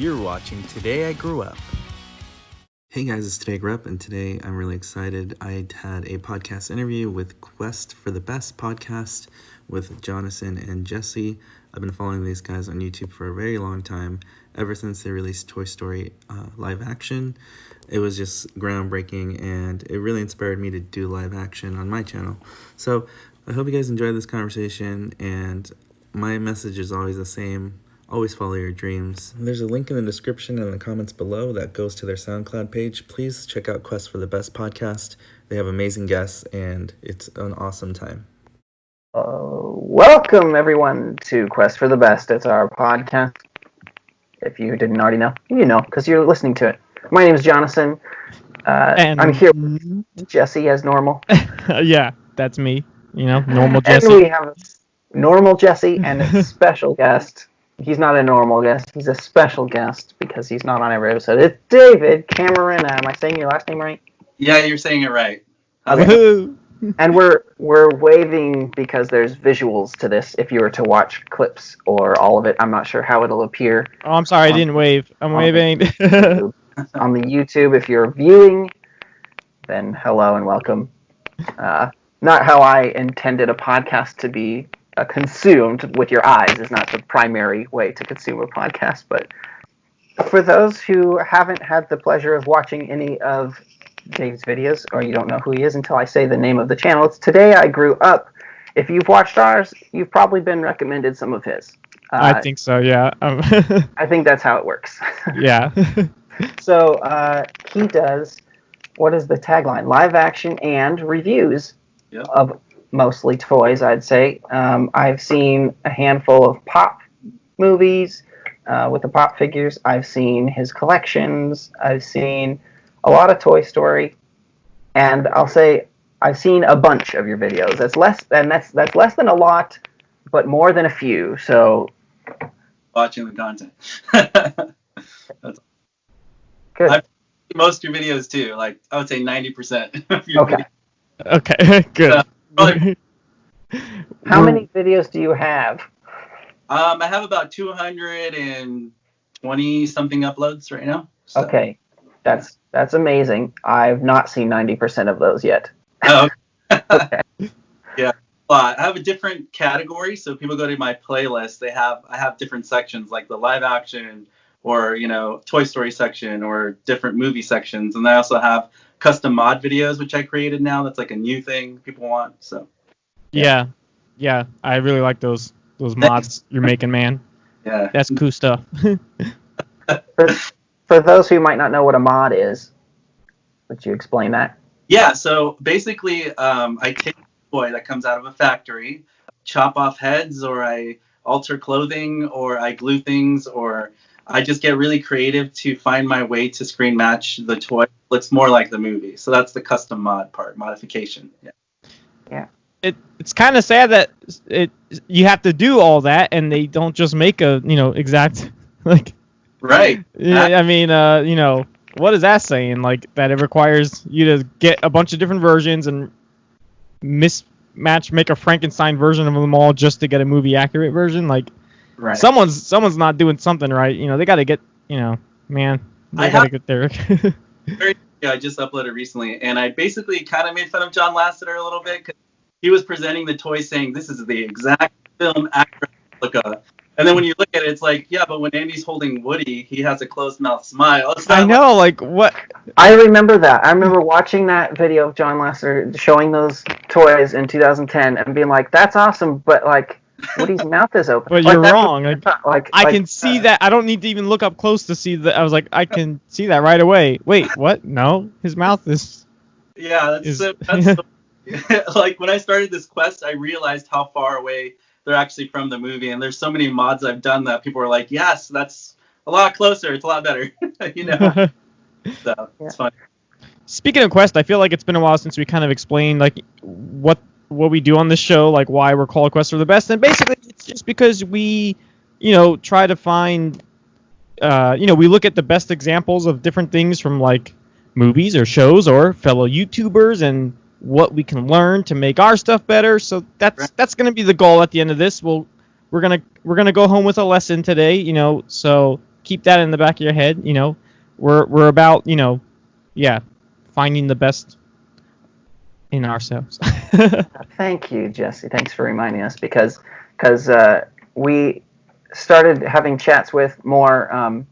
You're watching Today I Grew Up. Hey guys, it's Today I Grew Up, and today I'm really excited. I had a podcast interview with Quest for the Best podcast with Jonathan and Jesse. I've been following these guys on YouTube for a very long time, ever since they released Toy Story live action. It was just groundbreaking, and it really inspired me to do live action on my channel. So I hope you guys enjoyed this conversation, and my message is always the same. Always follow your dreams. There's a link in the description and the comments below that goes to their SoundCloud page. Please check out Quest for the Best podcast. They have amazing guests, and it's an awesome time. Welcome, everyone, to Quest for the Best. It's our podcast. If you didn't already know, you know, because you're listening to it. My name is Jonathan. And I'm here with Jesse as normal. Yeah, that's me. You know, normal Jesse. And we have a normal Jesse and a special guest. He's not a normal guest. He's a special guest because he's not on every episode. It's David Cameron. Am I saying your last name right? Yeah, you're saying it right. Okay. And we're waving because there's visuals to this. If you were to watch clips or all of it, I'm not sure how it'll appear. Oh, I'm sorry, I didn't wave. I'm waving. On the YouTube, if you're viewing, then hello and welcome. Not how I intended a podcast to be consumed with your eyes is not the primary way to consume a podcast, but for those who haven't had the pleasure of watching any of Dave's videos, or you don't know who he is until I say the name of the channel, it's Today I Grew Up. If you've watched ours, you've probably been recommended some of his. I think so, yeah. I think that's how it works. Yeah. So he does, what is the tagline? Live action and reviews of mostly toys, I'd say. I've seen a handful of Pop movies with the Pop figures. I've seen his collections. I've seen a lot of Toy Story, and I'll say I've seen a bunch of your videos. That's less than a lot, but more than a few. So watching the content. That's good. I've seen most of your videos too. Like I would say 90% of your videos. Okay, good. How many videos do you have? I have about 220 something uploads right now. So. Okay, that's amazing. I've not seen 90% of those yet. Oh. Okay. Yeah, I have a different category. So people go to my playlist. I have different sections like the live action or Toy Story section or different movie sections, and I also have custom mod videos which I created now. That's like a new thing people want. So. Yeah, I really like those mods you're making, man. Yeah. That's cool stuff. For those who might not know what a mod is, would you explain that? Yeah, so basically I take a toy that comes out of a factory, chop off heads, or I alter clothing, or I glue things, or I just get really creative to find my way to screen match the toy. It looks more like the movie. So that's the custom mod part, modification. Yeah. It's kind of sad that you have to do all that, and they don't just make a exact like. Right. Yeah, I mean, what is that saying? Like that it requires you to get a bunch of different versions and make a Frankenstein version of them all just to get a movie accurate version. Like, right. Someone's not doing something right. They got to get man. They got to get there. I just uploaded recently, and I basically kind of made fun of John Lasseter a little bit because he was presenting the toy saying this is the exact film actor replica. And then when you look at it, it's like, yeah, but when Andy's holding Woody, he has a closed mouth smile. I know, like what? I remember that. I remember watching that video of John Lasseter showing those toys in 2010 and being like, that's awesome, but like Woody's mouth is open. But like, you're wrong. I can see see that. I don't need to even look up close to see that. I was like, I can see that right away. Wait, what? No, his mouth is. Yeah, that's like when I started this quest, I realized how far away they're actually from the movie, and there's so many mods I've done that people are like, yes, that's a lot closer, it's a lot better. So it's fun. Speaking of Quest, I feel like it's been a while since we kind of explained like what we do on this show, like why we're called Quest for the Best, and basically it's just because we try to find we look at the best examples of different things from like movies or shows or fellow YouTubers and what we can learn to make our stuff better. So that's going to be the goal at the end of this. We're gonna go home with a lesson today, so keep that in the back of your head. You know, we're about, you know, finding the best in ourselves. Thank you, Jesse. Thanks for reminding us because we started having chats with more.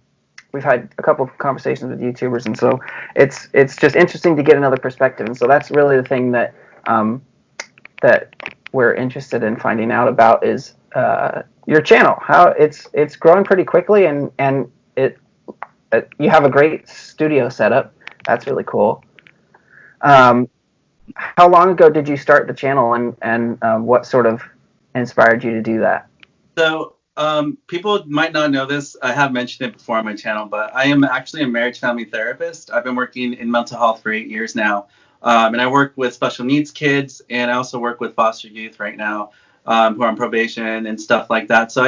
We've had a couple of conversations with YouTubers, and so it's just interesting to get another perspective. And so that's really the thing that that we're interested in finding out about is your channel. How it's growing pretty quickly, and you have a great studio setup. That's really cool. How long ago did you start the channel, and what sort of inspired you to do that? So people might not know this. I have mentioned it before on my channel, but I am actually a marriage family therapist. I've been working in mental health for 8 years now. And I work with special needs kids, and I also work with foster youth right now who are on probation and stuff like that. So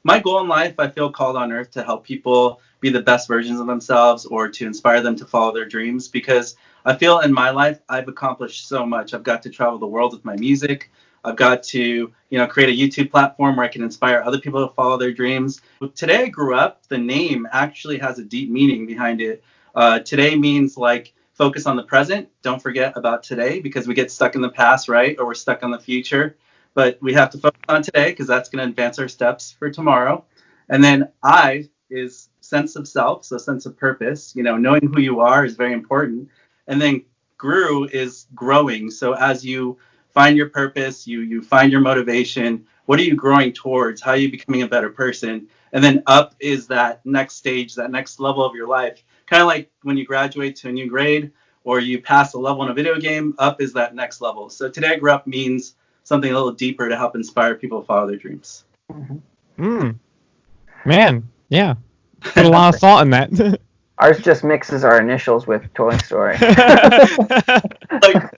my goal in life, I feel called on earth to help people be the best versions of themselves or to inspire them to follow their dreams, because I feel in my life I've accomplished so much. I've got to travel the world with my music. I've got to, create a YouTube platform where I can inspire other people to follow their dreams. Today I Grew Up, the name actually has a deep meaning behind it. Today means like focus on the present. Don't forget about today, because we get stuck in the past, right? Or we're stuck on the future. But we have to focus on today because that's going to advance our steps for tomorrow. And then I is sense of self, so sense of purpose. Knowing who you are is very important. And then grew is growing. So as you find your purpose, you find your motivation, what are you growing towards? How are you becoming a better person? And then up is that next stage, that next level of your life. Kind of like when you graduate to a new grade or you pass a level in a video game, up is that next level. So Today I Grew Up means something a little deeper to help inspire people to follow their dreams. Man, yeah. Put a lot of thought in that. Ours just mixes our initials with Toy Story. Like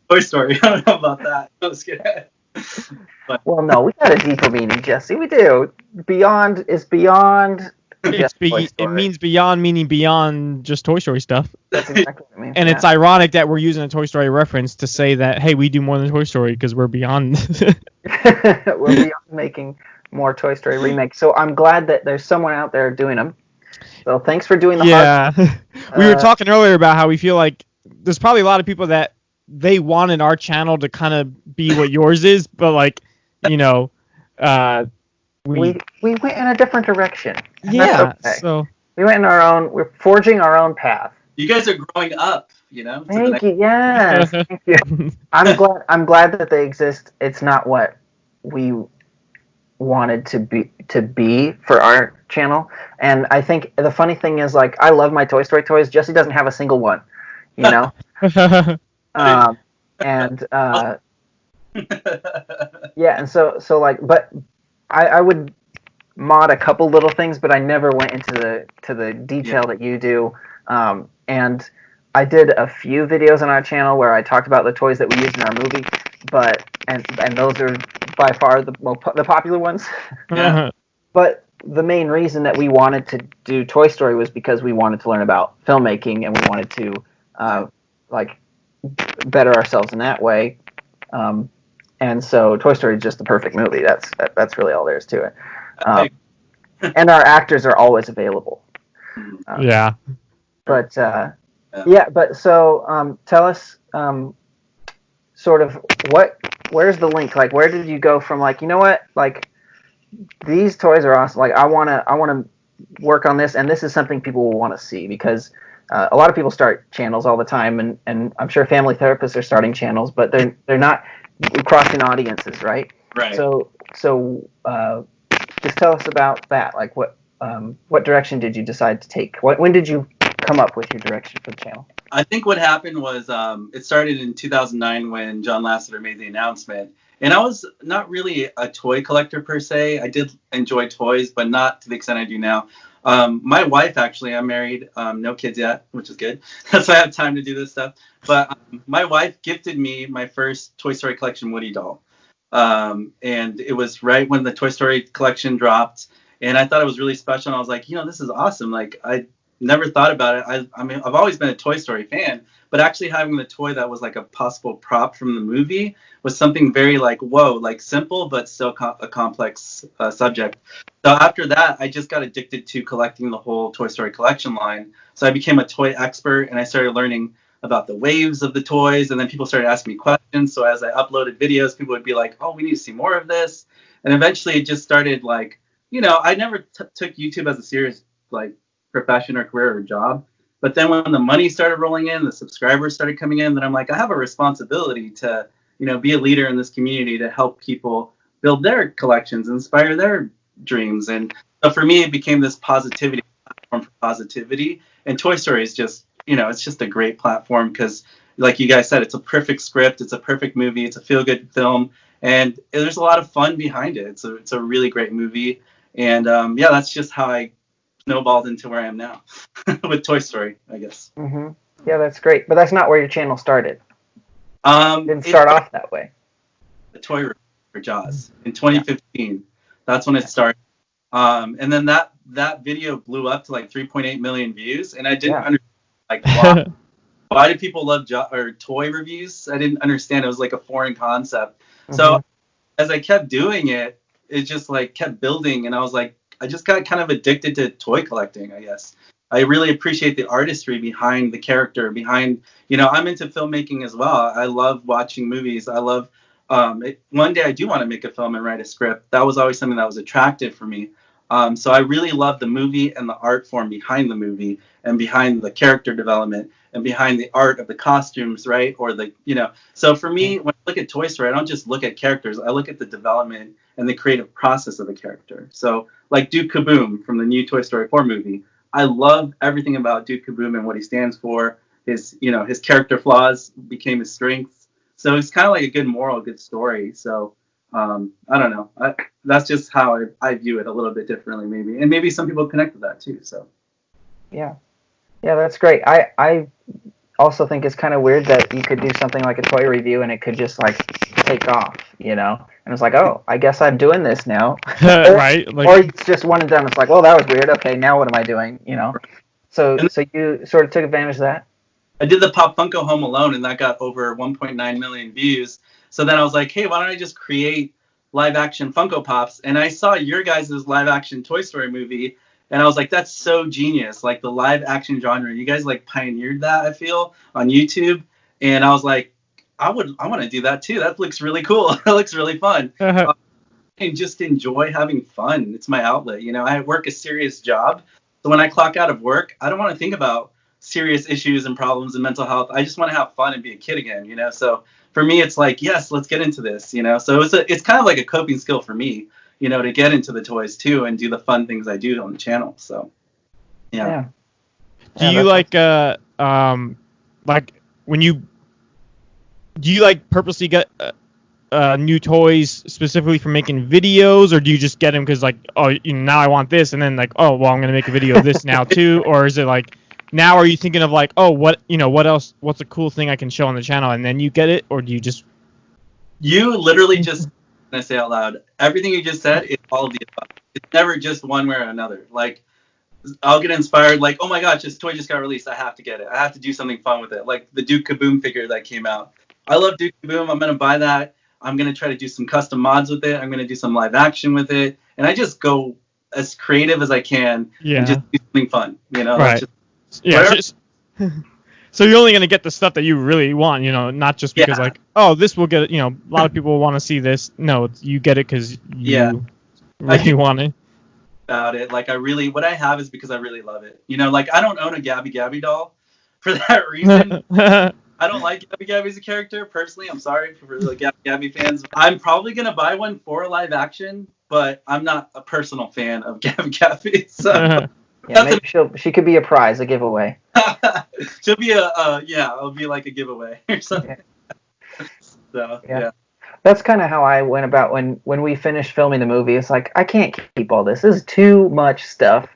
Toy Story. I don't know about that. I was kidding. Well, no, we got a deeper meaning, Jesse. We do. Beyond is beyond. It means beyond, meaning beyond just Toy Story stuff. That's exactly what it means. And it's ironic that we're using a Toy Story reference to say that, hey, we do more than Toy Story because we're beyond. We're beyond making more Toy Story remakes. So I'm glad that there's someone out there doing them. So thanks for doing the hard work. We were talking earlier about how we feel like there's probably a lot of people that they wanted our channel to kind of be what yours is, but like, we went in a different direction. Yeah, okay. So we went in our own. We're forging our own path. You guys are growing up, Thank you. Yes, thank you. I'm glad that they exist. It's not what we wanted to be for our channel, and I think the funny thing is, like, I love my Toy Story toys. Jesse doesn't have a single one, and yeah, and so like, but I would mod a couple little things, but I never went into the detail that you do. And I did a few videos on our channel where I talked about the toys that we used in our movie, but and those are by far the popular ones. Yeah. But the main reason that we wanted to do Toy Story was because we wanted to learn about filmmaking, and we wanted to like better ourselves in that way. And so Toy Story is just the perfect movie. That's really all there is to it. And our actors are always available. yeah. But but so tell us sort of where's the link? Like, where did you go from, like, like, these toys are awesome. Like, I wanna work on this, and this is something people will want to see, because a lot of people start channels all the time, and I'm sure family therapists are starting channels, but they're not crossing audiences, right? Right. So just tell us about that. Like, what direction did you decide to take? When did you come up with your direction for the channel? I think what happened was it started in 2009 when John Lasseter made the announcement. And I was not really a toy collector per se. I did enjoy toys, but not to the extent I do now. My wife, actually, I'm married, no kids yet, which is good. So I have time to do this stuff. But my wife gifted me my first Toy Story collection Woody doll. And it was right when the Toy Story collection dropped. And I thought it was really special. And I was like, this is awesome. Like, I never thought about it. I mean, I've always been a Toy Story fan, but actually having the toy that was like a possible prop from the movie was something very like, whoa, like simple, but still a complex subject. So after that, I just got addicted to collecting the whole Toy Story collection line. So I became a toy expert, and I started learning about the waves of the toys, and then people started asking me questions. So as I uploaded videos, people would be like, oh, we need to see more of this. And eventually it just started like, I never took YouTube as a serious like profession or career or job. But then when the money started rolling in, the subscribers started coming in, then I'm like, I have a responsibility to, be a leader in this community to help people build their collections, inspire their dreams. And so for me, it became this positivity platform for positivity. And Toy Story is just, it's just a great platform because, like you guys said, it's a perfect script, it's a perfect movie, it's a feel-good film, and there's a lot of fun behind it. It's a really great movie. And that's just how I snowballed into where I am now with Toy Story, I guess. Mm-hmm. Yeah, that's great. But that's not where your channel started. Didn't start off that way. The toy review for Jaws in 2015. That's when it started. And then that video blew up to like 3.8 million views, and I didn't understand like why do people love toy reviews? I didn't understand. It was like a foreign concept. Mm-hmm. So as I kept doing it, it just like kept building, and I was like, I just got kind of addicted to toy collecting, I guess. I really appreciate the artistry behind the character, behind, I'm into filmmaking as well. I love watching movies. I love, one day I do want to make a film and write a script. That was always something that was attractive for me. So I really love the movie and the art form behind the movie and behind the character development and behind the art of the costumes, right? Or so for me, when I look at Toy Story, I don't just look at characters. I look at the development and the creative process of the character. So like Duke Kaboom from the new Toy Story 4 movie, I love everything about Duke Kaboom and what he stands for. His character flaws became his strengths. So it's kind of like a good moral, good story. So I don't know. That's just how I view it a little bit differently, maybe. And maybe some people connect with that too. So yeah, that's great. I also think it's kind of weird that you could do something like a toy review and it could just like take off, And it's like, oh, I guess I'm doing this now. Right. Or it's just one and done. It's like, well, that was weird. Okay, now what am I doing? So you sort of took advantage of that? I did the Pop Funko Home Alone, and that got over 1.9 million views. So then I was like, hey, why don't I just create live action Funko Pops? And I saw your guys' live action Toy Story movie, and I was like, that's so genius. Like the live action genre. You guys like pioneered that, I feel, on YouTube. And I was like, I want to do that too. That looks really cool. That looks really fun. And just enjoy having fun. It's my outlet. I work a serious job. So when I clock out of work, I don't want to think about serious issues and problems and mental health. I just want to have fun and be a kid again, So for me, it's like, yes, let's get into this, So it's kind of like a coping skill for me, to get into the toys too and do the fun things I do on the channel. So, yeah. Do you like when you purposely get new toys specifically for making videos, or do you just get them because like, oh, now I want this, and then like, oh, well, I'm gonna make a video of this now too, or is it like, now are you thinking of like, oh, what else, what's a cool thing I can show on the channel, and then you get it, or do you just? You literally just, I say out loud, everything you just said is all of the above. It's never just one way or another. Like, I'll get inspired, like, oh my gosh, this toy just got released, I have to get it. I have to do something fun with it. Like the Duke Kaboom figure that came out. I love Duke Kaboom. I'm gonna buy that. I'm going to try to do some custom mods with it. I'm going to do some live action with it. And I just go as creative as I can and just do something fun, Right. So you're only going to get the stuff that you really want, not just because like, oh, this will get, a lot of people want to see this. No, you get it because you really want it. About it. Like what I have is because I really love it. Like I don't own a Gabby Gabby doll for that reason. I don't like Gabby Gabby as a character, personally. I'm sorry for the Gabby Gabby fans. I'm probably going to buy one for live action, but I'm not a personal fan of Gabby Gabby. So maybe she could be a prize, a giveaway. She'll be it'll be like a giveaway or something. So, yeah. That's kind of how I went about when we finished filming the movie. It's like, I can't keep all this. This is too much stuff.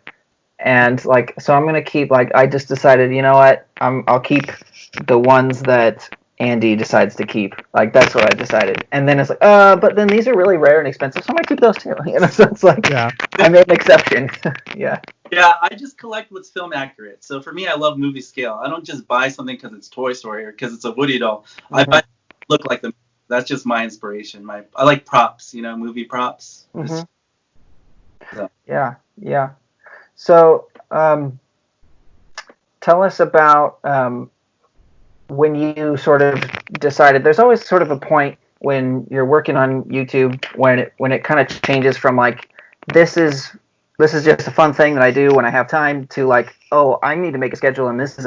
And like, so I'm going to keep, like, I just decided, you know what, I'll keep the ones that Andy decides to keep. Like, that's what I decided. And then it's like, but then these are really rare and expensive, so I'm gonna keep those too. So it's like, Yeah. I made an exception. Yeah. Yeah, I just collect what's film accurate. So for me, I love movie scale. I don't just buy something because it's Toy Story or because it's a Woody doll. I buy look like them. That's just my inspiration. I like props, movie props. So. Yeah. So, tell us about when you sort of decided. There's always sort of a point when you're working on YouTube when it kind of changes from like this is just a fun thing that I do when I have time to like, oh, I need to make a schedule and this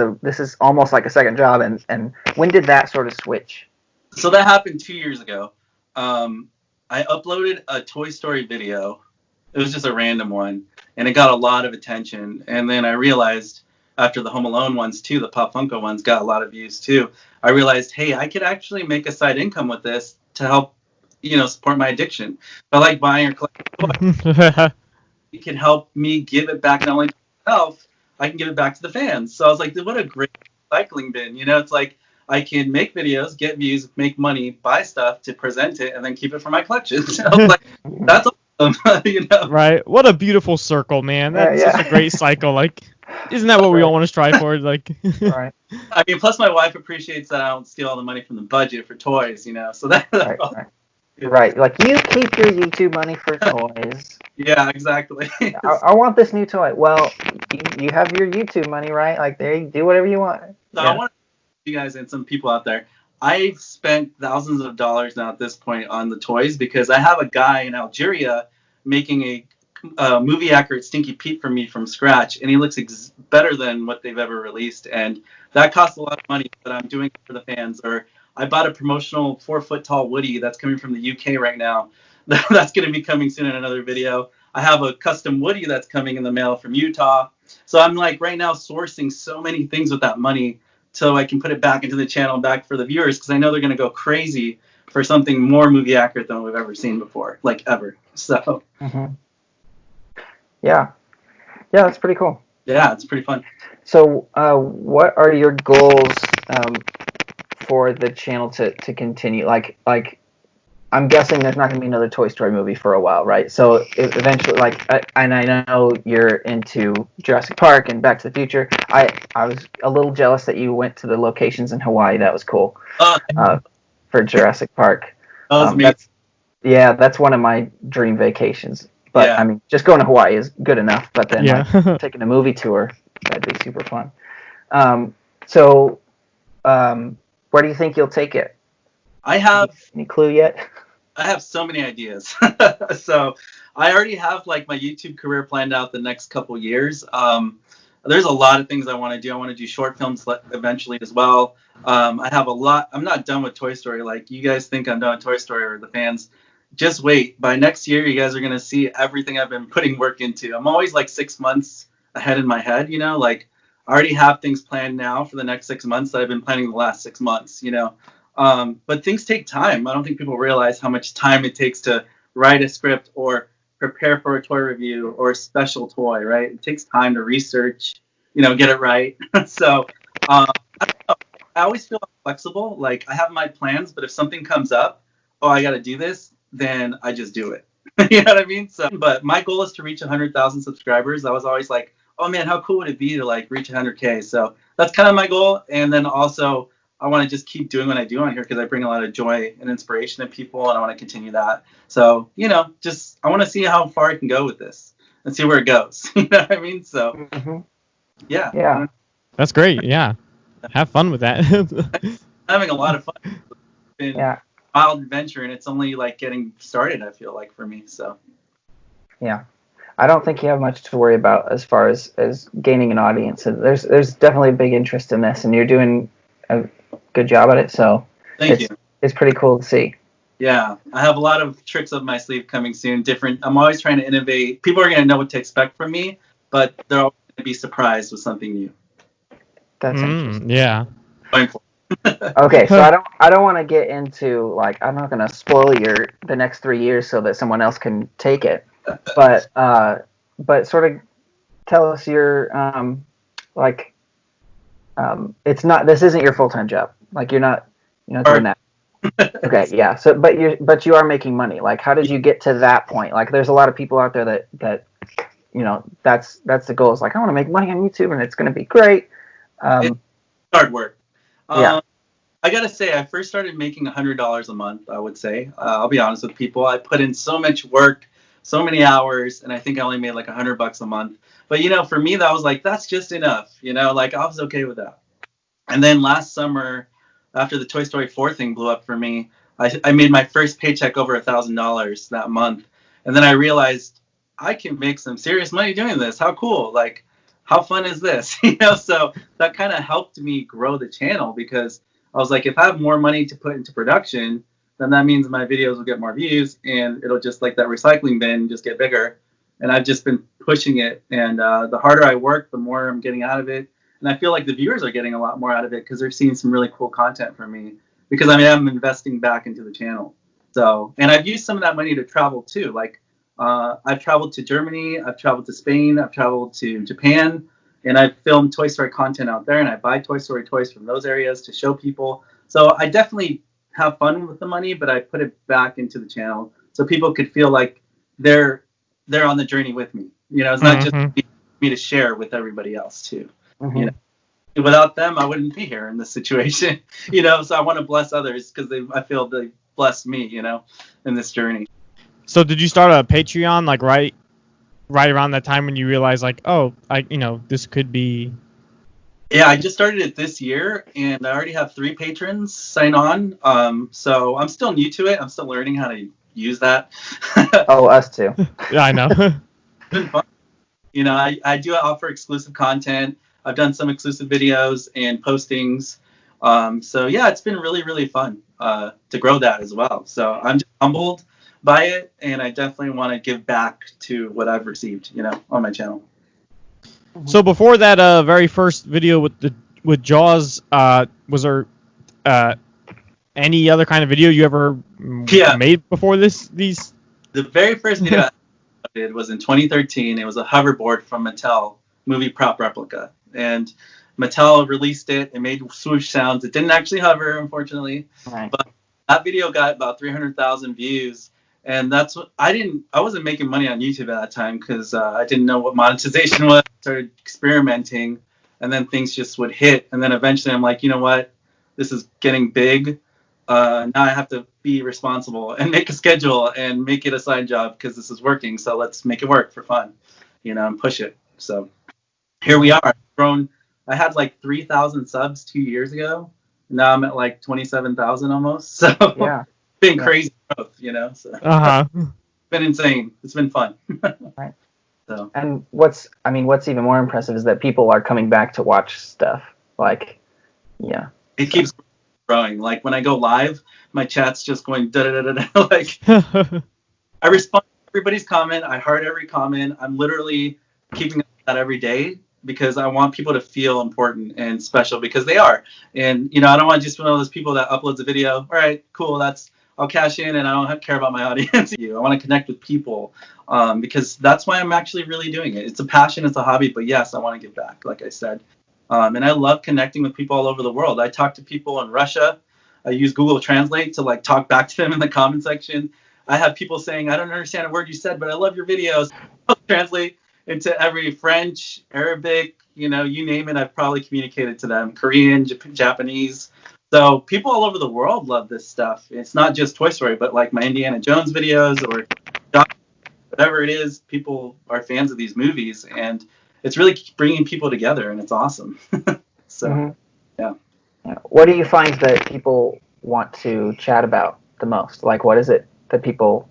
is almost like a second job. And when did that sort of switch? So that happened 2 years ago. I uploaded a Toy Story video. It was just a random one, and it got a lot of attention. And then I realized after the Home Alone ones too, the Pop Funko ones got a lot of views too. I realized, hey, I could actually make a side income with this to help, support my addiction. I like buying or collecting toys. It can help me give it back not only to myself, I can give it back to the fans. So I was like, what a great recycling bin. It's like I can make videos, get views, make money, buy stuff to present it, and then keep it for my collection. So I was like, that's awesome. Right. What a beautiful circle, man. That's such a great cycle. Like, isn't that what we all want to strive for? Like, right. I mean, plus my wife appreciates that I don't steal all the money from the budget for toys, So that's right. Like, you keep your YouTube money for toys. Yeah, exactly. I want this new toy. Well, you have your YouTube money, right? Like, there, you do whatever you want. So I want you guys and some people out there. I've spent thousands of dollars now at this point on the toys because I have a guy in Algeria making a movie accurate Stinky Pete for me from scratch, and he looks better than what they've ever released, and that costs a lot of money, but I'm doing it for the fans. Or I bought a promotional 4-foot tall Woody that's coming from the UK right now. That's going to be coming soon in another video. I have a custom Woody that's coming in the mail from Utah. So I'm like right now sourcing so many things with that money so I can put it back into the channel, back for the viewers, because I know they're going to go crazy for something more movie accurate than we've ever seen before, like ever. So. Yeah, that's pretty cool. Yeah, it's pretty fun. So, what are your goals for the channel to continue? Like, I'm guessing there's not going to be another Toy Story movie for a while, right? So, eventually, and I know you're into Jurassic Park and Back to the Future. I was a little jealous that you went to the locations in Hawaii. That was cool. For Jurassic Park. That's one of my dream vacations. But I mean, just going to Hawaii is good enough. But then taking a movie tour, that'd be super fun. So, where do you think you'll take it? I have any clue yet? I have so many ideas. So I already have like my YouTube career planned out the next couple years. There's a lot of things I want to do. I want to do short films eventually as well. I have a lot. I'm not done with Toy Story. Like, you guys think I'm done with Toy Story, or the fans. Just wait. By next year, you guys are going to see everything I've been putting work into. I'm always like 6 months ahead in my head, like I already have things planned now for the next 6 months that I've been planning the last 6 months, But things take time. I don't think people realize how much time it takes to write a script or prepare for a toy review or a special toy, right? It takes time to research, get it right. So I don't know. I always feel flexible. Like, I have my plans, but if something comes up, I got to do this, then I just do it. You know what I mean? So, but my goal is to reach 100,000 subscribers. I was always like, oh man, how cool would it be to like reach 100K? So that's kind of my goal. And then also, I want to just keep doing what I do on here because I bring a lot of joy and inspiration to people, and I want to continue that. So, just I want to see how far I can go with this and see where it goes. You know what I mean? So, yeah. That's great. Yeah. Have fun with that. Having a lot of fun. It's been a wild adventure, and it's only like getting started, I feel like, for me. So, yeah. I don't think you have much to worry about as far as gaining an audience. There's definitely a big interest in this, and you're doing a good job at it. So thank you. It's pretty cool to see. Yeah, I have a lot of tricks up my sleeve coming soon. I'm always trying to innovate. People are going to know what to expect from me, but they're always going to be surprised with something new. That's interesting. Yeah. Okay, so I don't want to get into, like, I'm not going to spoil the next 3 years so that someone else can take it. But sort of tell us your it's not, this isn't your full-time job. Like, you're doing that. Okay, yeah. So, but you are making money. Like, how did you get to that point? Like, there's a lot of people out there that that's the goal. It's like, I want to make money on YouTube, and it's going to be great. It's hard work. Yeah. I gotta say, I first started making $100 a month. I would say, I'll be honest with people. I put in so much work, so many hours, and I think I only made like $100 a month. But for me, that was like, that's just enough. Like I was okay with that. And then last summer, after the Toy Story 4 thing blew up for me, I made my first paycheck over $1,000 that month. And then I realized I can make some serious money doing this. How cool. Like, how fun is this? So that kind of helped me grow the channel, because I was like, if I have more money to put into production, then that means my videos will get more views, and it'll just, like that recycling bin, just get bigger. And I've just been pushing it. And the harder I work, the more I'm getting out of it. And I feel like the viewers are getting a lot more out of it, because they're seeing some really cool content from me, because I'm investing back into the channel. So, and I've used some of that money to travel too. Like, I've traveled to Germany, I've traveled to Spain, I've traveled to Japan, and I've filmed Toy Story content out there, and I buy Toy Story toys from those areas to show people. So I definitely have fun with the money, but I put it back into the channel so people could feel like they're on the journey with me. It's not just me to share with everybody else too. Without them, I wouldn't be here in this situation. So I want to bless others, because I feel they blessed me, in this journey. So did you start a Patreon like right around that time when you realized like, oh, this could be? Yeah, I just started it this year, and I already have 3 patrons sign on. So I'm still new to it. I'm still learning how to use that. Oh, us too. Yeah, I know. It's been fun. I do offer exclusive content. I've done some exclusive videos and postings. So yeah, it's been really, really fun to grow that as well. So I'm just humbled by it, and I definitely want to give back to what I've received, on my channel. So before that very first video with Jaws, was there any other kind of video you ever made before these? The very first video I did was in 2013. It was a hoverboard from Mattel, movie prop replica, and Mattel released it. It made swoosh sounds. It didn't actually hover, unfortunately, but that video got about 300,000 views. And that's what I wasn't making money on YouTube at that time, because I didn't know what monetization was. I started experimenting, and then things just would hit. And then eventually I'm like, you know what? This is getting big. Now I have to be responsible and make a schedule and make it a side job, because this is working. So let's make it work for fun, and push it. So here we are. I've grown. I had like 3,000 subs 2 years ago. Now I'm at like 27,000 almost. So Yeah. It's been crazy growth, So it's been insane. It's been fun. Right. So. And what's even more impressive is that people are coming back to watch stuff. Like, yeah. It keeps growing. Like when I go live, my chat's just going da da da da. Like I respond to everybody's comment. I heart every comment. I'm literally keeping that every day, because I want people to feel important and special, because they are. And I don't want to just be one of those people that uploads a video. All right, cool. I'll cash in, and I don't care about my audience. I want to connect with people, because that's why I'm actually really doing it. It's a passion, it's a hobby, but yes, I want to give back, like I said. And I love connecting with people all over the world. I talk to people in Russia. I use Google Translate to talk back to them in the comment section. I have people saying, I don't understand a word you said, but I love your videos. I'll translate into every French, Arabic, you name it. I've probably communicated to them. Korean, Japanese. So people all over the world love this stuff. It's not just Toy Story, but like my Indiana Jones videos or whatever it is. People are fans of these movies, and it's really bringing people together, and it's awesome. So, yeah. What do you find that people want to chat about the most? Like, what is it that people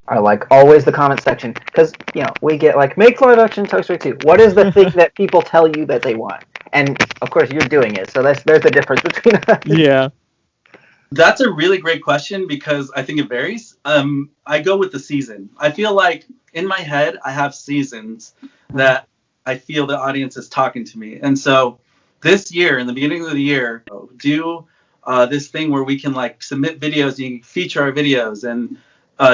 are like, always the comment section? Because, we get like, make live action Toy Story 2. What is the thing that people tell you that they want? And, of course, you're doing it, so there's a difference between us. Yeah. That's a really great question, because I think it varies. I go with the season. I feel like in my head, I have seasons that I feel the audience is talking to me. And so this year, in the beginning of the year, do this thing where we can submit videos, you can feature our videos, and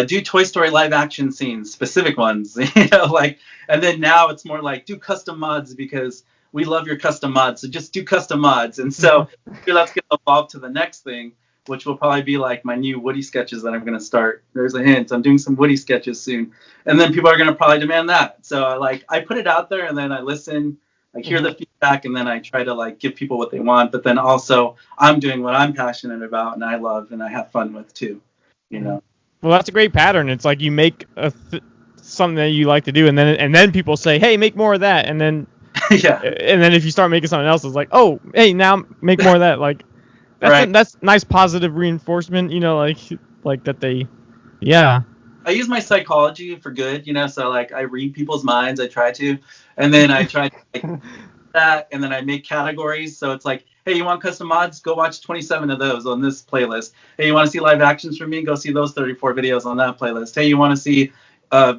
do Toy Story live action scenes, specific ones, and then now it's more like do custom mods, because we love your custom mods. So just do custom mods. And so that's going to evolve to the next thing, which will probably be like my new Woody sketches that I'm going to start. There's a hint. I'm doing some Woody sketches soon. And then people are going to probably demand that. So I put it out there and then I listen, I hear the feedback, and then I try to like give people what they want. But then also I'm doing what I'm passionate about and I love and I have fun with too, you know? Well, that's a great pattern. It's like you make something that you like to do, and then people say, "Hey, make more of that," and then Yeah. and then if you start making something else, it's like, "Oh, hey, now make more of that." Like that's nice positive reinforcement, like that they, yeah. I use my psychology for good, so like I read people's minds, I try to, and then I try to like that, and then I make categories. So it's like, hey, you want custom mods? Go watch 27 of those on this playlist. Hey, you want to see live actions from me? Go see those 34 videos on that playlist. Hey, you want to see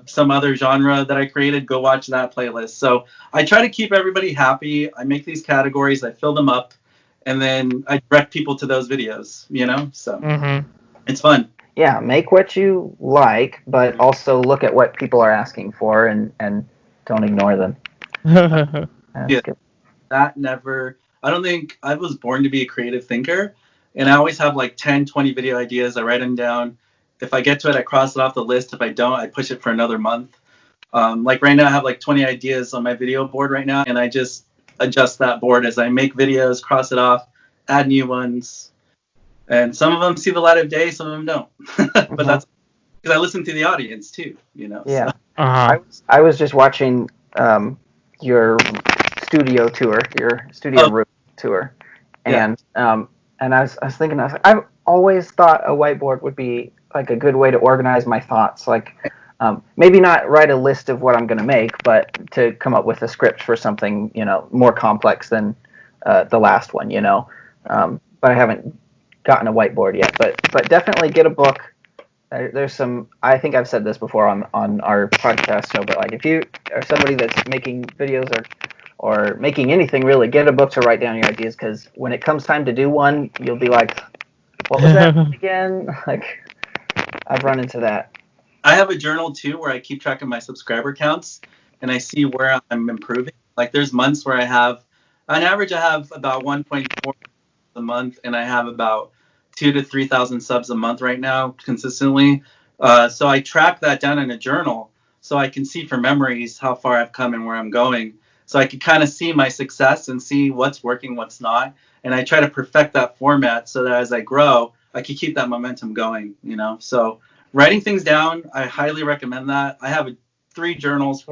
some other genre that I created? Go watch that playlist. So I try to keep everybody happy. I make these categories, I fill them up, and then I direct people to those videos, So it's fun. Yeah, make what you like, but also look at what people are asking for and don't ignore them. That's good. That never, I don't think I was born to be a creative thinker, and I always have like 10, 20 video ideas. I write them down. If I get to it, I cross it off the list. If I don't, I push it for another month. Like right now, I have like 20 ideas on my video board right now, and I just adjust that board as I make videos, cross it off, add new ones. And some of them see the light of day, some of them don't. But that's because I listen to the audience too, Yeah. So. I was just watching your studio tour, your studio room tour, and I was thinking, I've always thought a whiteboard would be like a good way to organize my thoughts, like maybe not write a list of what I'm going to make, but to come up with a script for something more complex than the last one, but I haven't gotten a whiteboard yet, but definitely get a book. There's some, I think I've said this before on our podcast show, but like if you are somebody that's making videos or making anything really, get a book to write down your ideas, because when it comes time to do one, you'll be like, what was that again? Like, I've run into that. I have a journal too where I keep track of my subscriber counts and I see where I'm improving. Like there's months where on average I have about 1.4 a month, and I have about 2,000 to 3,000 subs a month right now consistently. So I track that down in a journal so I can see from memories how far I've come and where I'm going. So I can kind of see my success and see what's working, what's not. And I try to perfect that format so that as I grow, I can keep that momentum going, So writing things down, I highly recommend that. I have 4 journals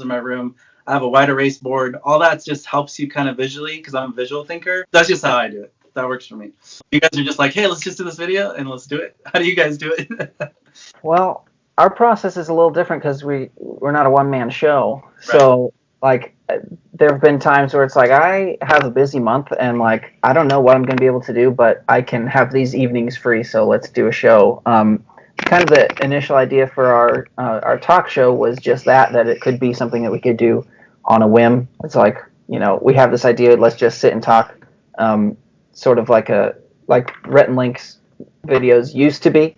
in my room. I have a wide erase board. All that just helps you kind of visually, because I'm a visual thinker. That's just how I do it. That works for me. You guys are just like, hey, let's just do this video and let's do it. How do you guys do it? Well, our process is a little different because we're not a one-man show. Right. So like there have been times where it's like I have a busy month and like I don't know what I'm going to be able to do, but I can have these evenings free, so let's do a show. Kind of the initial idea for our talk show was just that it could be something that we could do on a whim. It's like, we have this idea, let's just sit and talk, sort of like Rhett and Link's videos used to be.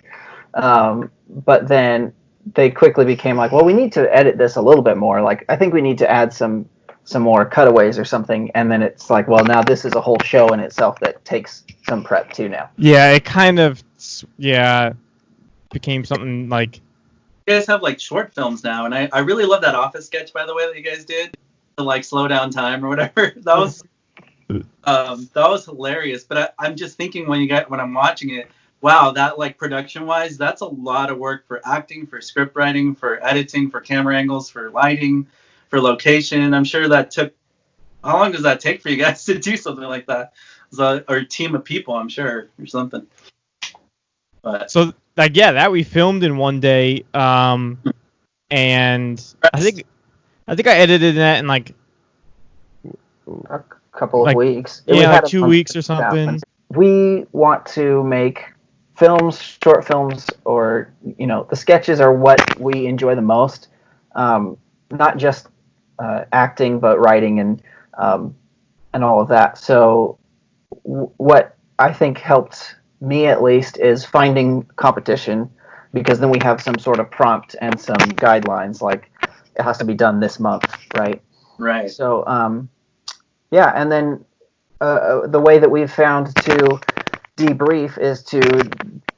But then they quickly became like, well, we need to edit this a little bit more. Like, I think we need to add some more cutaways or something. And then it's like, well, now this is a whole show in itself that takes some prep too now. Yeah, it kind of, became something like... You guys have like short films now, and I really love that Office sketch, by the way, that you guys did to like slow down time or whatever. That was hilarious. But I'm just thinking when I'm watching it, wow, that like production wise, that's a lot of work for acting, for script writing, for editing, for camera angles, for lighting, for location. I'm sure that took, how long does that take for you guys to do something like that? Or a team of people, I'm sure, or something. But so like, yeah, that we filmed in one day, and I think I edited that in like a couple of weeks. Yeah, like 2 weeks or something. We want to make films, short films, or the sketches are what we enjoy the most. Not just acting, but writing and all of that. So what I think helped me at least is finding competition, because then we have some sort of prompt and some guidelines, like it has to be done this month, right? Right. So and then the way that we've found to debrief is to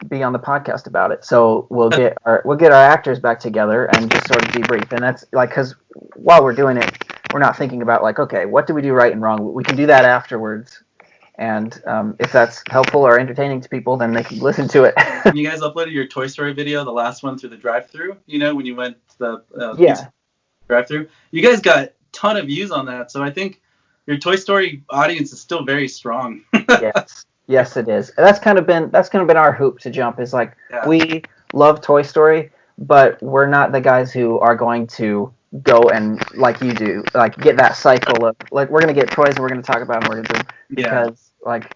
be on the podcast about it. So we'll get our actors back together and just sort of debrief. And that's like, because while we're doing it, we're not thinking about like, okay, what do we do right and wrong? We can do that afterwards. And if that's helpful or entertaining to people, then they can listen to it. You guys uploaded your Toy Story video, the last one, through the drive-thru. You know, when you went to the Yeah. drive-thru, you guys got a ton of views on that. So I think your Toy Story audience is still very strong. Yes, it is. That's kind of been our hoop to jump. Is like we love Toy Story, but we're not the guys who are going to go and like you do, like get that cycle of like we're gonna get toys and we're gonna talk about them, we're gonna do them because like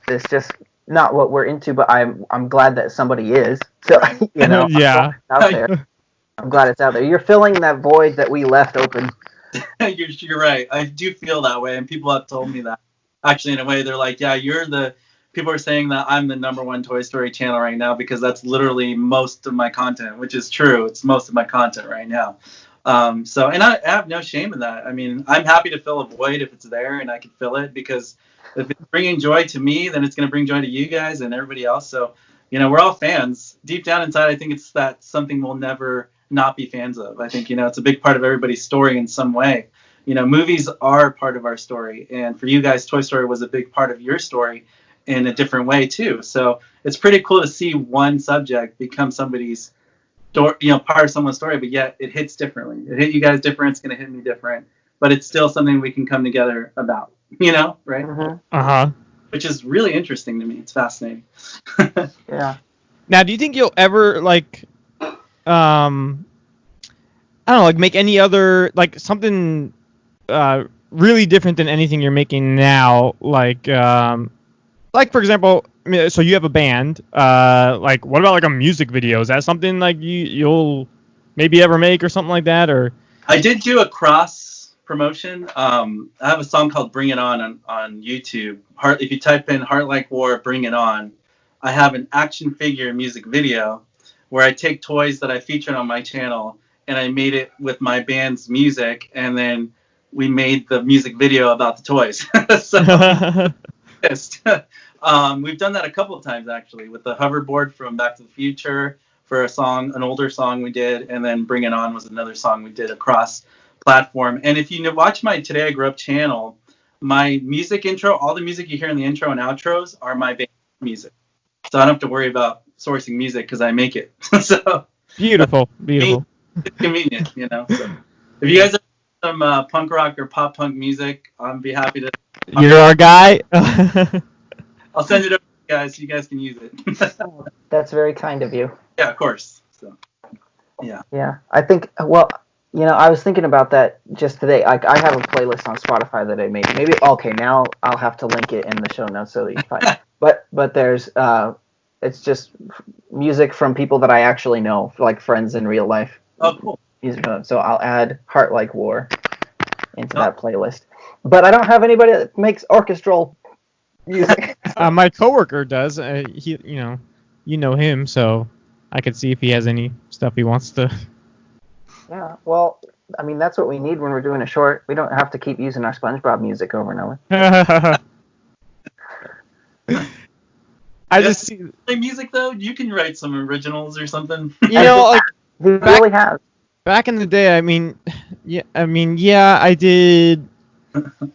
it's just not what we're into. But I'm glad that somebody is. So you know, Yeah. out there. I'm glad it's out there. You're filling that void that we left open. You're right. I do feel that way, and people have told me that. Actually, in a way, they're like, "Yeah, people are saying that I'm the #1 Toy Story channel right now because that's literally most of my content," which is true. It's most of my content right now. And I have no shame in that. I mean, I'm happy to fill a void if it's there and I can fill it, because if it's bringing joy to me, then it's going to bring joy to you guys and everybody else. So, you know, we're all fans. Deep down inside, I think it's that something we'll never not be fans of. I think, you know, it's a big part of everybody's story in some way. You know, movies are part of our story. And for you guys, Toy Story was a big part of your story in a different way too. So it's pretty cool to see one subject become somebody's story, you know, part of someone's story, but yet it hits differently. It hit you guys different. It's going to hit me different, but it's still something we can come together about, you know, right? Uh-huh. Which is really interesting to me. It's fascinating. Yeah. Now, do you think you'll ever like, I don't know, like make any other like something really different than anything you're making now? Like for example, I mean, so you have a band. Like, what about like a music video? Is that something like you'll maybe ever make or something like that? Or I did do a cross promotion. I have a song called "Bring It On" YouTube. If you type in "Heart Like War, Bring It On," I have an action figure music video where I take toys that I featured on my channel and I made it with my band's music, and then we made the music video about the toys. So we've done that a couple of times actually, with the hoverboard from Back to the Future for an older song we did, and then Bring It On was another song we did across platform. And if you watch my Today I Grew Up channel, my music intro, all the music you hear in the intro and outros are my band music. So I don't have to worry about sourcing music because I make it. So beautiful. It's convenient, you know. So if you guys have some punk rock or pop punk music, I'd be happy to. You're our guy. I'll send it over to you guys so you guys can use it. That's very kind of you. Yeah, of course. So, yeah. Yeah, I think, well, you know, I was thinking about that just today. Like, I have a playlist on Spotify that I made. Maybe, okay, now I'll have to link it in the show notes so that you can find it. But there's, it's just music from people that I actually know, like friends in real life. Oh, cool. So I'll add Heart Like War into that playlist. But I don't have anybody that makes orchestral music. My coworker does. He, you know him, so I could see if he has any stuff he wants to. Yeah, well, I mean, that's what we need when we're doing a short. We don't have to keep using our SpongeBob music over and over. I just see music though. You can write some originals or something. You know, like he really has. Back in the day, yeah, I did.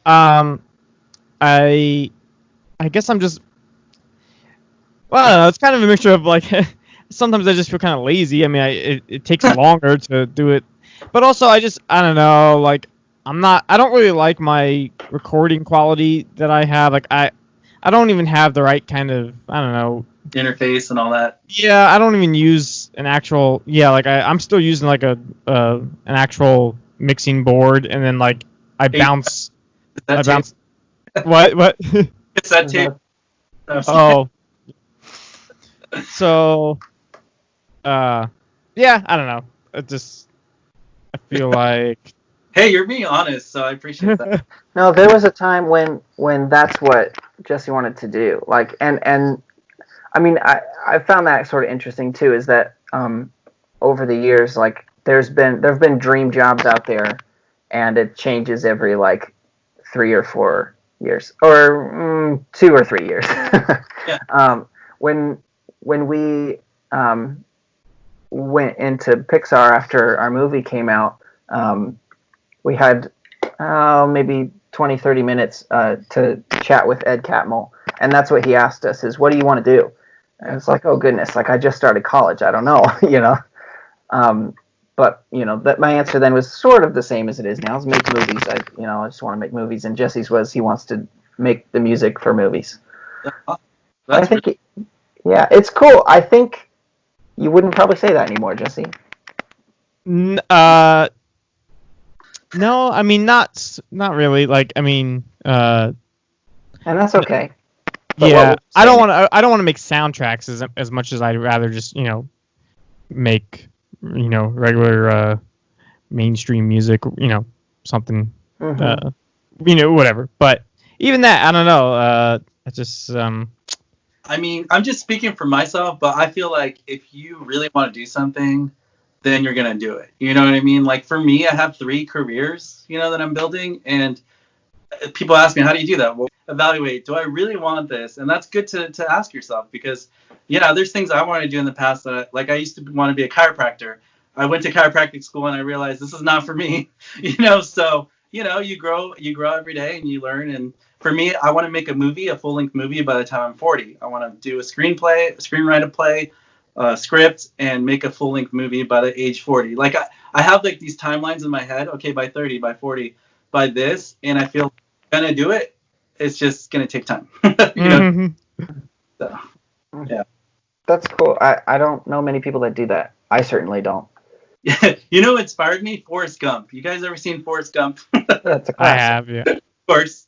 I guess I'm just. Well, I don't know. It's kind of a mixture of like. Sometimes I just feel kind of lazy. I mean, it takes longer to do it, but also I don't know. Like, I don't really like my recording quality that I have. Like, I don't even have the right kind of, I don't know, interface and all that. Yeah, I don't even use an actual. Yeah, like I'm still using like an actual mixing board, and then like I bounce. What? It's that tape. Oh. So. Yeah, I don't know. I feel like. Hey, you're being honest, so I appreciate that. No, there was a time when that's what Jesse wanted to do. Like, and I mean, I found that sort of interesting too. Is that over the years, like, there've been dream jobs out there, and it changes every like 3 or 4 years, or 2 or 3 years. Yeah. When we went into Pixar after our movie came out, we had maybe 20, 30 minutes to chat with Ed Catmull, and that's what he asked us is, what do you want to do? And it's like, oh goodness, like I just started college, I don't know, you know. But you know that my answer then was sort of the same as it is now: is make movies. I just want to make movies, and Jesse's was he wants to make the music for movies. I think, yeah, it's cool. I think you wouldn't probably say that anymore, Jesse. No, I mean not really. Like, I mean, and that's okay. But yeah, I don't want to make soundtracks as much as I'd rather just make regular mainstream music, something, whatever. But even that, I don't know. I just I mean, I'm just speaking for myself, but I feel like if you really want to do something, then you're gonna do it. You know what I mean? Like for me, I have 3 careers, that I'm building, and people ask me, how do you do that? Well, evaluate, do I really want this? And that's good to ask yourself, because there's things I wanted to do in the past that I used to want to be a chiropractor. I went to chiropractic school and I realized this is not for me. So you grow every day and you learn. And for me, I want to make a full-length movie by the time I'm 40. I want to do a screenwrite a play, script, and make a full-length movie by the age 40. Like I have like these timelines in my head. Okay, by 30, by 40, by this, and I feel gonna do it. It's just gonna take time. So, yeah. That's cool. I don't know many people that do that. I certainly don't. What inspired me? Forrest Gump. You guys ever seen Forrest Gump? That's a classic. I have, yeah. Of course.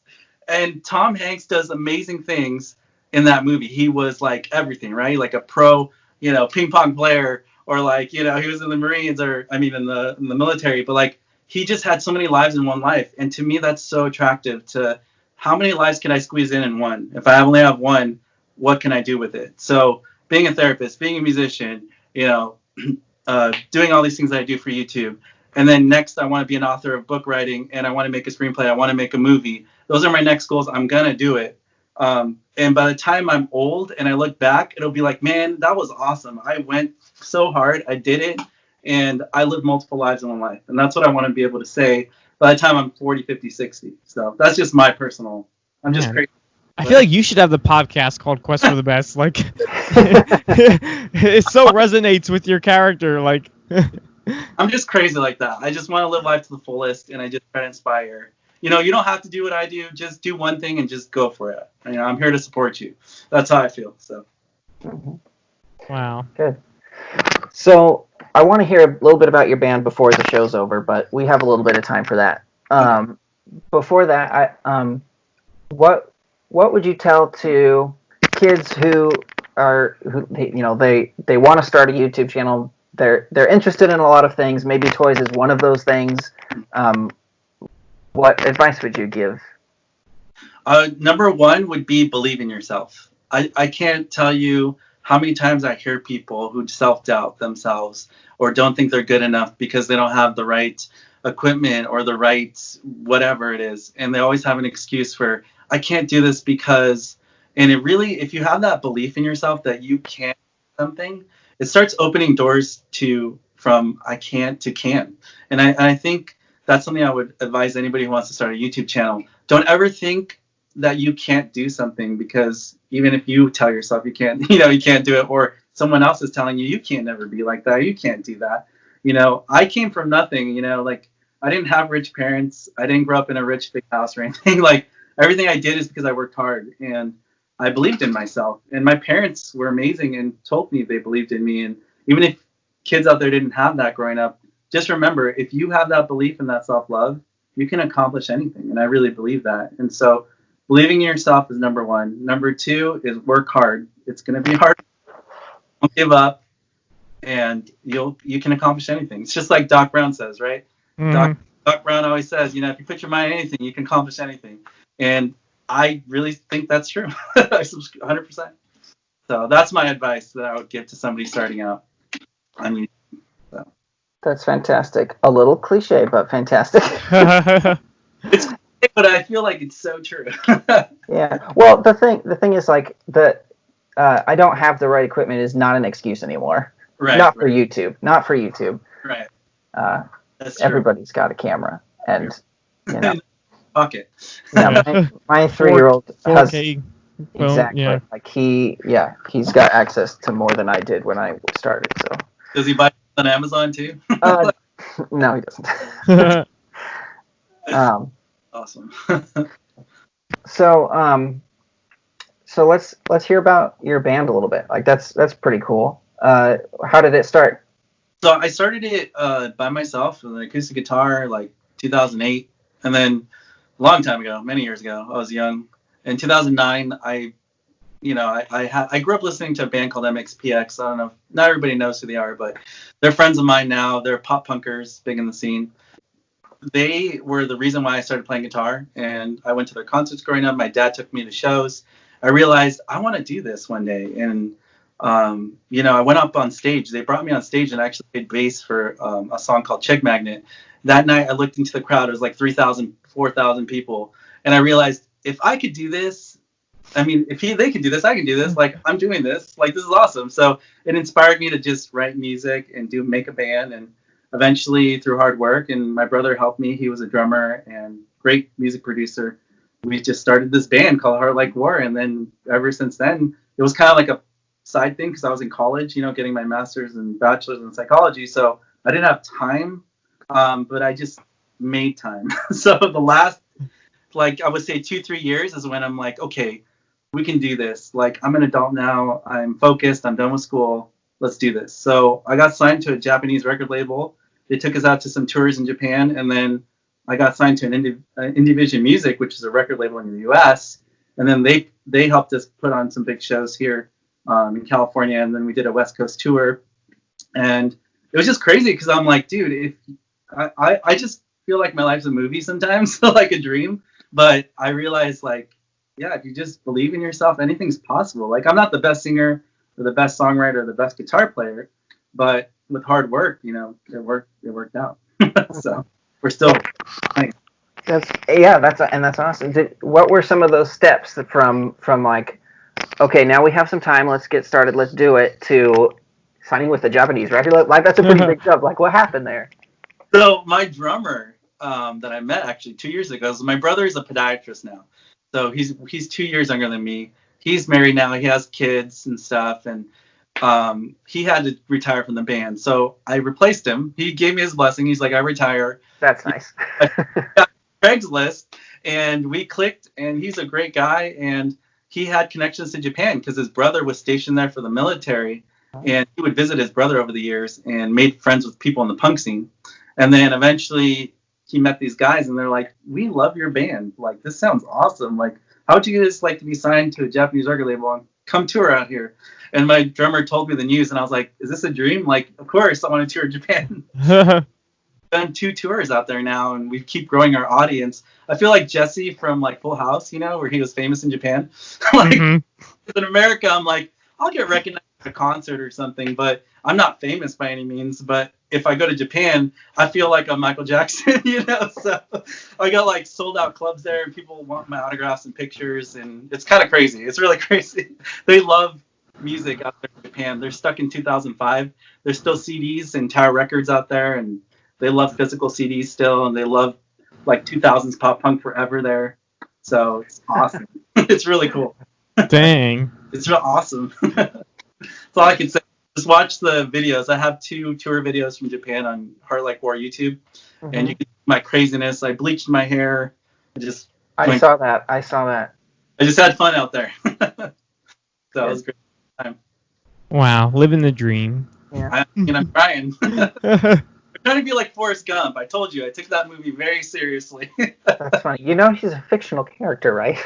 And Tom Hanks does amazing things in that movie. He was like everything, right? Like a pro, ping pong player, or like, he was in the Marines, or in the military, but like he just had so many lives in one life. And to me, that's so attractive to how many lives can I squeeze in one? If I only have one, what can I do with it? So being a therapist, being a musician, doing all these things that I do for YouTube. And then next, I want to be an author of book writing, and I want to make a screenplay. I want to make a movie. Those are my next goals. I'm going to do it. And by the time I'm old and I look back, it'll be like, man, that was awesome. I went so hard. I did it. And I lived multiple lives in one life. And that's what I want to be able to say by the time I'm 40, 50, 60. So that's just my personal. I'm just crazy. I feel like you should have the podcast called Quest for the Best. Like, it so resonates with your character. Like, I'm just crazy like that. I just want to live life to the fullest, and I just try to inspire. You don't have to do what I do. Just do one thing and just go for it. I'm here to support you. That's how I feel. So. Wow. Good. So I want to hear a little bit about your band before the show's over, but we have a little bit of time for that. Before that, what would you tell to kids who they want to start a YouTube channel? They're interested in a lot of things. Maybe toys is one of those things. What advice would you give? Number 1 would be believe in yourself. I can't tell you how many times I hear people who self-doubt themselves or don't think they're good enough because they don't have the right equipment or the right whatever it is. And they always have an excuse for, I can't do this because, and it really, if you have that belief in yourself that you can't do something, it starts opening doors from I can't to can. And I think that's something I would advise anybody who wants to start a YouTube channel. Don't ever think that you can't do something, because even if you tell yourself you can't, you can't do it, or someone else is telling you, you can't never be like that, you can't do that. I came from nothing, like I didn't have rich parents. I didn't grow up in a rich big house or anything. Like everything I did is because I worked hard and I believed in myself. And my parents were amazing and told me they believed in me. And even if kids out there didn't have that growing up, just remember, if you have that belief and that self-love, you can accomplish anything. And I really believe that. And so believing in yourself is number 1. Number 2 is work hard. It's going to be hard. Don't give up, and you can accomplish anything. It's just like Doc Brown says, right? Doc Brown always says, if you put your mind on anything, you can accomplish anything. And I really think that's true. 100%. So that's my advice that I would give to somebody starting out. That's fantastic. A little cliche, but fantastic. but I feel like it's so true. Yeah. Well, the thing is like I don't have the right equipment is not an excuse anymore. Right. Not for YouTube. Not for YouTube. Right. Uh, That's true. everybody's got a camera, and you know, Pocket. yeah, my 3-year-old has 4K phone, exactly yeah. like he's got access to more than I did when I started. So Does he buy it on Amazon too? no, he doesn't. Awesome. So let's hear about your band a little bit. Like that's pretty cool. How did it start? So I started it by myself with an acoustic guitar, like 2008, and then a long time ago, many years ago, I was young. In 2009, I grew up listening to a band called MXPX. I don't know if not everybody knows who they are, but they're friends of mine now. They're pop punkers, big in the scene. They were the reason why I started playing guitar, and I went to their concerts growing up. My dad took me to shows. I realized I want to do this one day, and I went up on stage. They brought me on stage and I actually played bass for a song called Chick Magnet. That night I looked into the crowd. It was like 3,000, 4,000 people, and I realized if I could do this, I mean, if they could do this, I can do this. Like, I'm doing this. Like, this is awesome. So it inspired me to just write music and make a band. And eventually, through hard work, and my brother helped me. He was a drummer and great music producer. We just started this band called Heart Like War. And then ever since then, it was kind of like a side thing because I was in college, getting my master's and bachelor's in psychology. So I didn't have time, but I just made time. So the last, like, I would say 2-3 years is when I'm like, okay, we can do this. Like, I'm an adult now. I'm focused. I'm done with school. Let's do this. So I got signed to a Japanese record label. They took us out to some tours in Japan. And then I got signed to an Indie Music, which is a record label in the U.S. And then they helped us put on some big shows here in California. And then we did a West Coast tour. And it was just crazy because I'm like, dude, if I just feel like my life's a movie sometimes, like a dream. But I realized, like, yeah, if you just believe in yourself, anything's possible. Like, I'm not the best singer or the best songwriter or the best guitar player, but with hard work, it worked out. So we're still playing. That's awesome. What were some of those steps from like, okay, now we have some time, let's get started, let's do it, to signing with the Japanese record label? Like, that's a pretty big jump. Like, what happened there? So my drummer that I met actually 2 years ago, so my brother is a podiatrist now. So he's 2 years younger than me. He's married now. He has kids and stuff, and he had to retire from the band. So I replaced him. He gave me his blessing. He's like, I retire. That's nice. Craigslist, and we clicked, and he's a great guy, and he had connections to Japan because his brother was stationed there for the military, and he would visit his brother over the years and made friends with people in the punk scene. And then eventually he met these guys, and they're like, we love your band. Like, this sounds awesome. Like, how would you guys like to be signed to a Japanese record label and come tour out here? And my drummer told me the news, and I was like, is this a dream? Like, of course, I want to tour Japan. Done 2 tours out there now, and we keep growing our audience. I feel like Jesse from, like, Full House, where he was famous in Japan. Like, in America, I'm like, I'll get recognized at a concert or something, but I'm not famous by any means. But if I go to Japan, I feel like I'm Michael Jackson, So I got, like, sold out clubs there, and people want my autographs and pictures, and it's kind of crazy. It's really crazy. They love music out there in Japan. They're stuck in 2005. There's still CDs and Tower Records out there, and they love physical CDs still, and they love, like, 2000s pop punk forever there. So it's awesome. It's really cool. Dang. It's real awesome. That's all I can say. Just watch the videos. I have 2 tour videos from Japan on Heart Like War YouTube, and you can see my craziness. I bleached my hair. I saw that. I just had fun out there. So it was a great time. Wow, living the dream. Yeah. I'm trying. I'm trying to be like Forrest Gump. I told you, I took that movie very seriously. That's funny. He's a fictional character, right?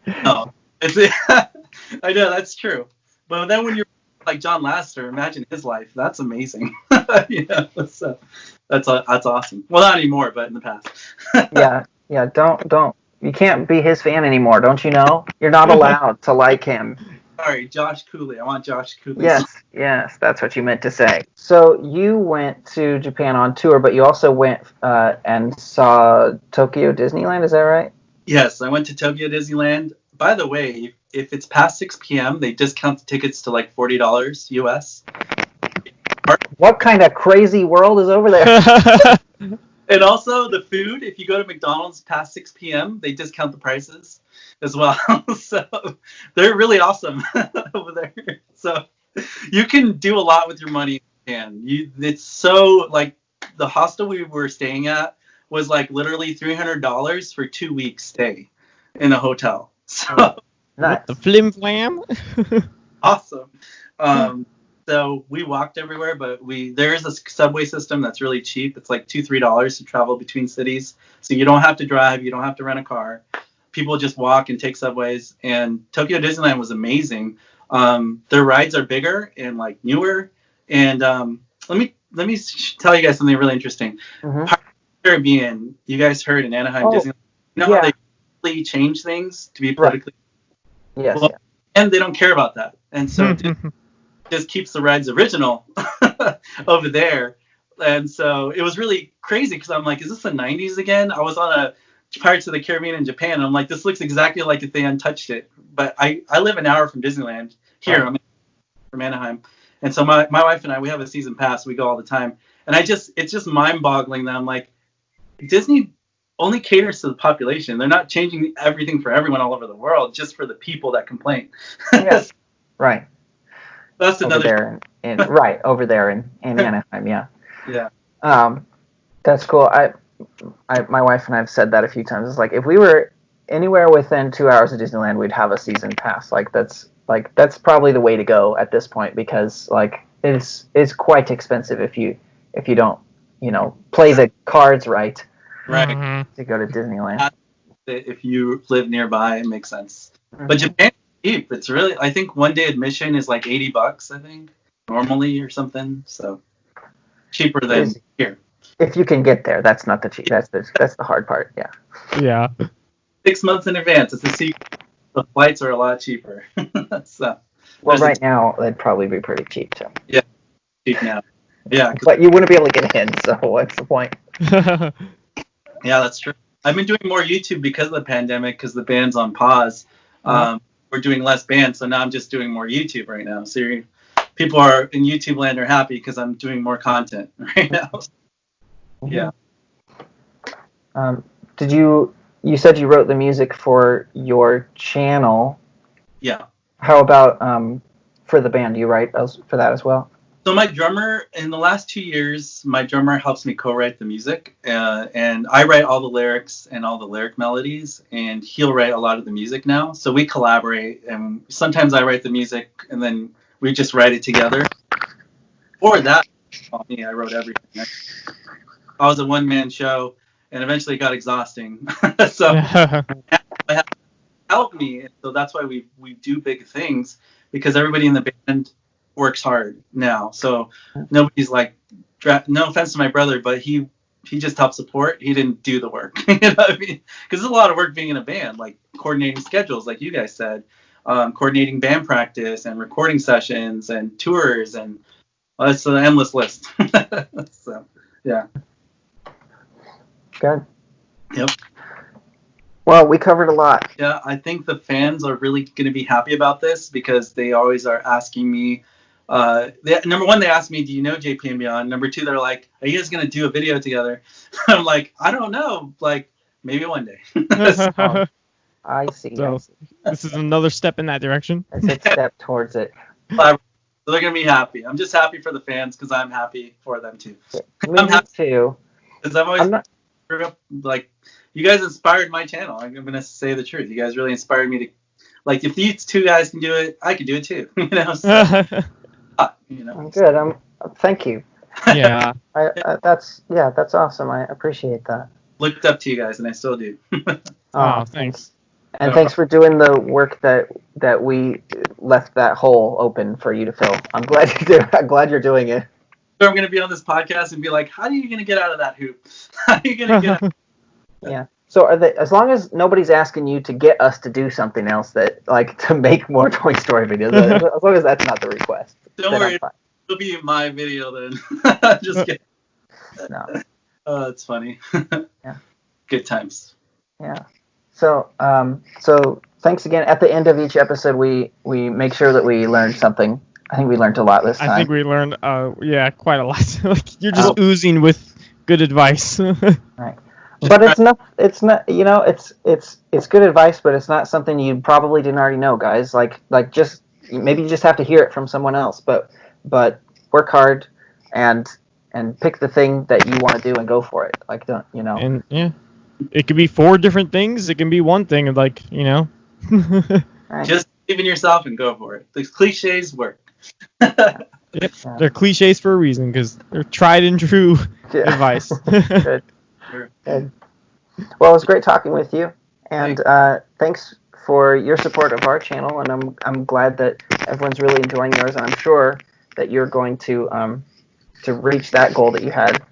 No, I know that's true. But then when you're like John Lasseter, imagine his life. That's amazing. So that's awesome. Well, not anymore, but in the past. Yeah. Don't. You can't be his fan anymore. Don't you know? You're not allowed to like him. Sorry, Josh Cooley. I want Josh Cooley. Yes, that's what you meant to say. So you went to Japan on tour, but you also went and saw Tokyo Disneyland. Is that right? Yes, I went to Tokyo Disneyland. By the way, if it's past 6 p.m., they discount the tickets to like $40 US. What kind of crazy world is over there? And also the food, if you go to McDonald's past 6 p.m., they discount the prices as well. So they're really awesome over there. So you can do a lot with your money in Japan. It's so, like, the hostel we were staying at was like literally $300 for 2 weeks stay in a hotel. So Nice. The flim flam. awesome. So we walked everywhere, but there is a subway system that's really cheap. It's like $2-3 to travel between cities. So you don't have to drive, you don't have to rent a car. People just walk and take subways. And Tokyo Disneyland was amazing. Their rides are bigger and like newer. And let me tell you guys something really interesting. Mm-hmm. Caribbean, you guys heard in Anaheim, Disneyland. You know how they really change things to be politically. Yes. Well, and they don't care about that. And so just keeps the rides original over there. And so it was really crazy because I'm like, is this the 90s again? I was on a Pirates of the Caribbean in Japan, and I'm like, this looks exactly like if they untouched it. But I live an hour from Disneyland here. I'm from Anaheim. And so my wife and I, we have a season pass. We go all the time. And it's just mind-boggling that I'm like, Disney only caters to the population. They're not changing everything for everyone all over the world, just for the people that complain. Yes. Right. That's another. Over there in Anaheim. Yeah. Yeah. That's cool. My wife and I have said that a few times. It's like if we were anywhere within 2 hours of Disneyland, we'd have a season pass. That's probably the way to go at this point because it's quite expensive if you don't play the cards right. Right. To go to Disneyland. If you live nearby, it makes sense. Mm-hmm. But Japan is cheap. It's really, I think one day admission is like $80, I think, normally or something. So cheaper than here. If you can get there, that's not the cheap. That's the hard part. Yeah. Yeah. 6 months in advance. It's a secret. The flights are a lot cheaper. So. Well, right now they'd probably be pretty cheap too. Yeah, cheap now. Yeah. But you wouldn't be able to get in. So what's the point? Yeah, that's true. I've been doing more YouTube because of the pandemic because the band's on pause. We're doing less bands, so now I'm just doing more YouTube right now. So people are in YouTube land are happy because I'm doing more content right now. Yeah. You said you wrote the music for your channel. Yeah. How about for the band? Do you write for that as well? So my drummer, in the last 2 years, my drummer helps me co-write the music, and I write all the lyrics and all the lyric melodies, and he'll write a lot of the music now. So we collaborate, and sometimes I write the music, and then we just write it together. Or that, I wrote everything. I was a one-man show, and eventually it got exhausting. So help me, and so that's why we do big things, because everybody in the band works hard now, so nobody's like, no offense to my brother, but he just helped support. He didn't do the work. You know what I mean? Because there's a lot of work being in a band, like coordinating schedules, like you guys said, coordinating band practice and recording sessions and tours, and it's an endless list. So yeah. Good. Yep. Well, we covered a lot. Yeah, I think the fans are really going to be happy about this because they always are asking me. Number one, they ask me, do you know JP and Beyond? Number two, they're like, are you guys going to do a video together? I'm like, I don't know. Like, maybe one day. I see. So, this is another step in that direction. It's a step towards it. So they're going to be happy. I'm just happy for the fans because I'm happy for them too. Me too. Because I've always grew up, like, you guys inspired my channel. I'm going to say the truth. You guys really inspired me to, like, if these two guys can do it, I can do it too. You know? So, I'm good. Thank you. Yeah. That's awesome. I appreciate that. Looked up to you guys, and I still do. Oh, thanks. And thanks for doing the work that we left that hole open for you to fill. I'm glad you're doing it. I'm going to be on this podcast and be like, how are you going to get out of that hoop? How are you going to get out? Yeah. So are they, as long as nobody's asking you to get us to do something else that like to make more Toy Story videos, as long as that's not the request. Don't then worry, I'm fine. it'll be my video then. Just kidding. No. Oh, it's funny. Yeah. Good times. Yeah. So so thanks again. At the end of each episode, we make sure that we learned something. I think we learned a lot this time. I think we learned, quite a lot. Like you're just oozing with good advice. Right. But it's not it's good advice, but it's not something you probably didn't already know, guys. Like just maybe you just have to hear it from someone else. But work hard and pick the thing that you want to do and go for it. Like don't And yeah, it could be 4 different things. It can be one thing. Like Right. Just believe in yourself and go for it. The cliches work. Yep. Yeah. They're cliches for a reason because they're tried and true advice. Good. Good. Well, it was great talking with you, and thanks for your support of our channel. And I'm glad that everyone's really enjoying yours, and I'm sure that you're going to reach that goal that you had.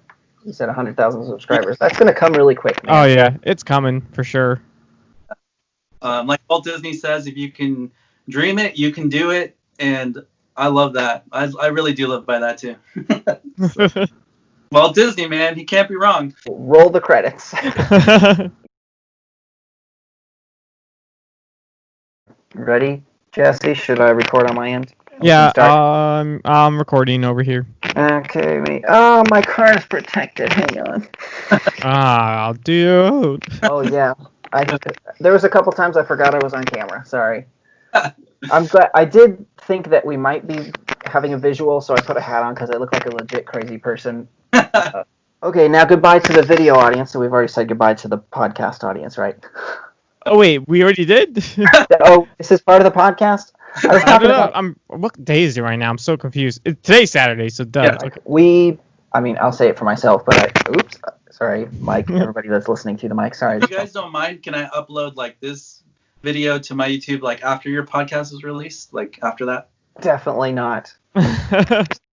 You said 100,000 subscribers. That's going to come really quick, man. Oh yeah, it's coming for sure. Like Walt Disney says, if you can dream it, you can do it, and I love that. I really do live by that too. Walt Disney, man, he can't be wrong. Roll the credits. Ready, Jesse? Should I record on my end? Yeah, I'm recording over here. Okay, me. Oh, my car is protected. Hang on. Ah, dude. Oh yeah, there was a couple times I forgot I was on camera. Sorry. I'm glad. I did think that we might be having a visual, so I put a hat on because I look like a legit crazy person. Okay, now goodbye to the video audience. So we've already said goodbye to the podcast audience, right? Oh wait, we already did. Oh, this is part of the podcast. I was I talking don't know. about What day is it right now? I'm so confused. Today's Saturday, so duh. Yeah. Okay. I mean, I'll say it for myself, but oops, sorry, Mike. Everybody that's listening to the mic, sorry. If you guys don't mind, can I upload like this video to my YouTube like after your podcast is released? Like after that? Definitely not.